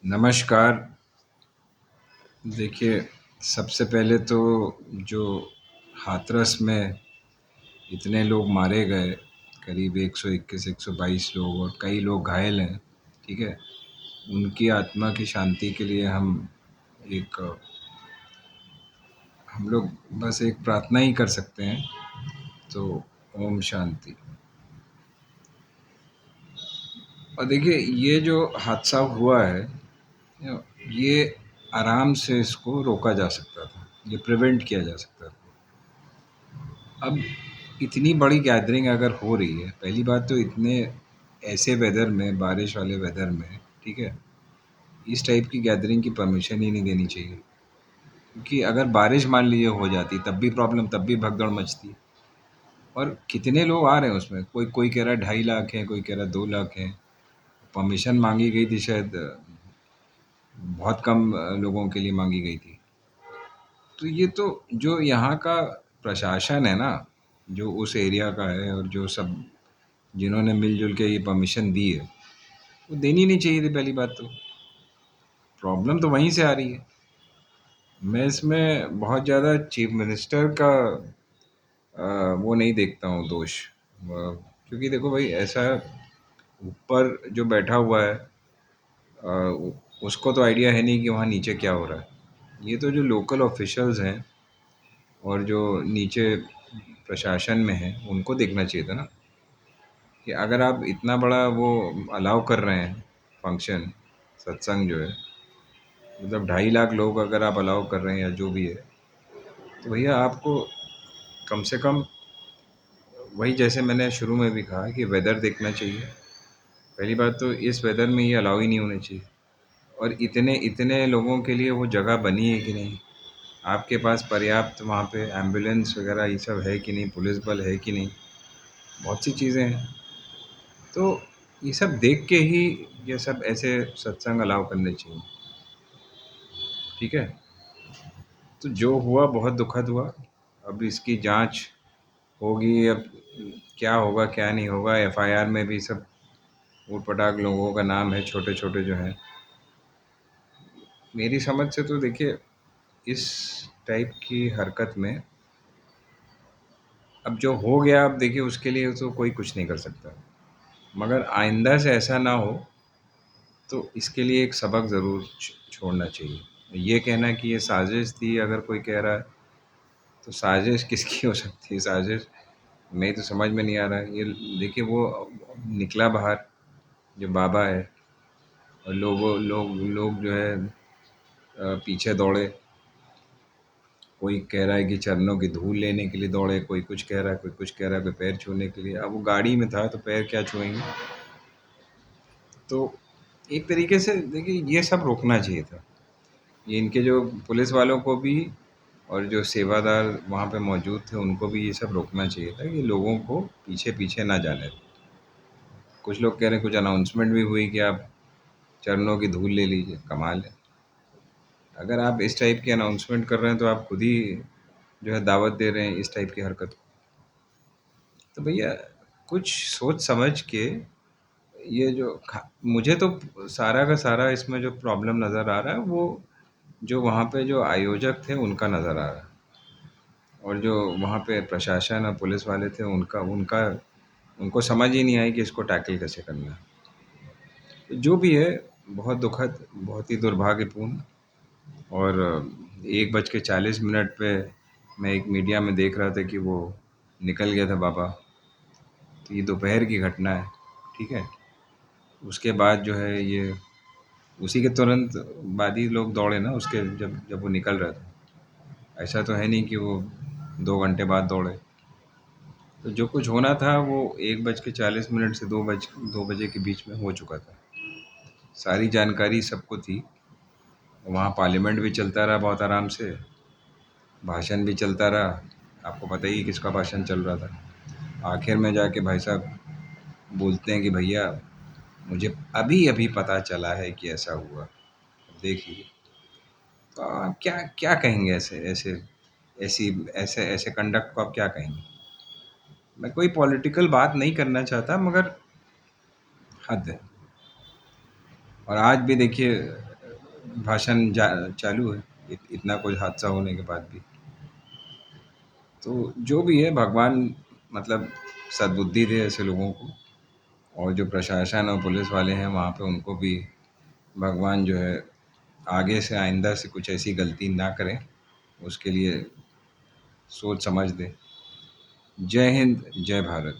नमस्कार। देखिए, सबसे पहले तो जो हाथरस में इतने लोग मारे गए, करीब 121 122 लोग और कई लोग घायल हैं, ठीक है? उनकी आत्मा की शांति के लिए एक हम लोग बस एक प्रार्थना ही कर सकते हैं। तो ओम शांति। और देखिए, ये जो हादसा हुआ है, ये आराम से इसको रोका जा सकता था, ये प्रिवेंट किया जा सकता था। अब इतनी बड़ी गैदरिंग अगर हो रही है, पहली बात तो इतने ऐसे वेदर में, बारिश वाले वेदर में, ठीक है, इस टाइप की गैदरिंग की परमिशन ही नहीं देनी चाहिए। क्योंकि अगर बारिश मान लीजिए हो जाती तब भी प्रॉब्लम, तब भी भगदड़ मचती। और कितने लोग आ रहे हैं उसमें, कोई कोई कह रहा है 2.5 लाख है, कोई कह रहा है 2 लाख है। परमिशन मांगी गई थी शायद बहुत कम लोगों के लिए मांगी गई थी। तो ये तो जो यहाँ का प्रशासन है ना, जो उस एरिया का है और जो सब जिन्होंने मिलजुल के ये परमिशन दी है, वो देनी नहीं चाहिए थी। पहली बात तो प्रॉब्लम तो वहीं से आ रही है। मैं इसमें बहुत ज़्यादा चीफ मिनिस्टर का वो नहीं देखता हूँ दोष। क्योंकि देखो भाई, ऐसा ऊपर जो बैठा हुआ है, उसको तो आइडिया है नहीं कि वहाँ नीचे क्या हो रहा है। ये तो जो लोकल ऑफिशियल्स हैं और जो नीचे प्रशासन में है, उनको देखना चाहिए था ना, कि अगर आप इतना बड़ा वो अलाउ कर रहे हैं फंक्शन, सत्संग जो है, मतलब 2.5 लाख लोग अगर आप अलाउ कर रहे हैं या जो भी है, तो भैया आपको कम से कम वही, जैसे मैंने शुरू में भी कहा, कि वेदर देखना चाहिए। पहली बात तो इस वेदर में ये अलाउ ही नहीं होने चाहिए। और इतने इतने लोगों के लिए वो जगह बनी है कि नहीं, आपके पास पर्याप्त वहाँ पे एम्बुलेंस वगैरह ये सब है कि नहीं, पुलिस बल है कि नहीं, बहुत सी चीज़ें हैं। तो ये सब देख के ही ये सब ऐसे सत्संग अलाउ करने चाहिए, ठीक है? तो जो हुआ बहुत दुखद हुआ। अब इसकी जांच होगी। अब क्या होगा क्या नहीं होगा, एफआईआर में भी सब ऊट पटांग लोगों का नाम है, छोटे छोटे जो हैं। मेरी समझ से तो देखिए, इस टाइप की हरकत में अब जो हो गया, अब देखिए उसके लिए तो कोई कुछ नहीं कर सकता। मगर आइंदा से ऐसा ना हो, तो इसके लिए एक सबक ज़रूर छोड़ना चाहिए। ये कहना कि ये साजिश थी, अगर कोई कह रहा है, तो साजिश किसकी हो सकती है? साजिश मैं तो समझ में नहीं आ रहा है। ये देखिए, वो निकला बाहर जो बाबा है, और लोग जो है पीछे दौड़े। कोई कह रहा है कि चरणों की धूल लेने के लिए दौड़े, कोई कुछ कह रहा है, कोई कुछ कह रहा है, कोई पैर छूने के लिए। अब वो गाड़ी में था तो पैर क्या छुएंगे? तो एक तरीके से देखिए, ये सब रोकना चाहिए था। ये इनके जो पुलिस वालों को भी और जो सेवादार वहाँ पे मौजूद थे, उनको भी ये सब रोकना चाहिए था कि लोगों को पीछे पीछे ना जाने दें। कुछ लोग कह रहे हैं, कुछ अनाउंसमेंट भी हुई कि आप चरणों की धूल ले लीजिए। कमाल है। अगर आप इस टाइप की अनाउंसमेंट कर रहे हैं, तो आप खुद ही जो है दावत दे रहे हैं इस टाइप की हरकत को। तो भैया, कुछ सोच समझ के ये जो मुझे तो सारा का सारा इसमें जो प्रॉब्लम नज़र आ रहा है, वो जो वहाँ पे जो आयोजक थे उनका नज़र आ रहा है। और जो वहाँ पे प्रशासन और पुलिस वाले थे, उनका उनका उनको समझ ही नहीं आई कि इसको टैकल कैसे करना है। तो जो भी है, बहुत दुखद, बहुत ही दुर्भाग्यपूर्ण। और 1:40 पे मैं एक मीडिया में देख रहा था कि वो निकल गया था बाबा। तो ये दोपहर की घटना है, ठीक है? उसके बाद जो है ये, उसी के तुरंत बाद ही लोग दौड़े ना उसके, जब जब वो निकल रहा था। ऐसा तो है नहीं कि वो 2 घंटे बाद दौड़े। तो जो कुछ होना था वो 1:40 से 2 बजे के बीच में हो चुका था। सारी जानकारी सबको थी। वहाँ पार्लियामेंट भी चलता रहा बहुत आराम से, भाषण भी चलता रहा। आपको पता ही है किसका भाषण चल रहा था। आखिर में जाके भाई साहब बोलते हैं कि भैया, मुझे अभी अभी पता चला है कि ऐसा हुआ। देखिए, तो आप क्या क्या कहेंगे? ऐसे ऐसे ऐसी ऐसे ऐसे कंडक्ट को आप क्या कहेंगे? मैं कोई पॉलिटिकल बात नहीं करना चाहता, मगर हद है। और आज भी देखिए, भाषण चालू है इतना कुछ हादसा होने के बाद भी। तो जो भी है भगवान मतलब सद्बुद्धि दे ऐसे लोगों को, और जो प्रशासन और पुलिस वाले हैं वहाँ पे उनको भी भगवान जो है आगे से आइंदा से कुछ ऐसी गलती ना करें, उसके लिए सोच समझ दे। जय हिंद, जय भारत।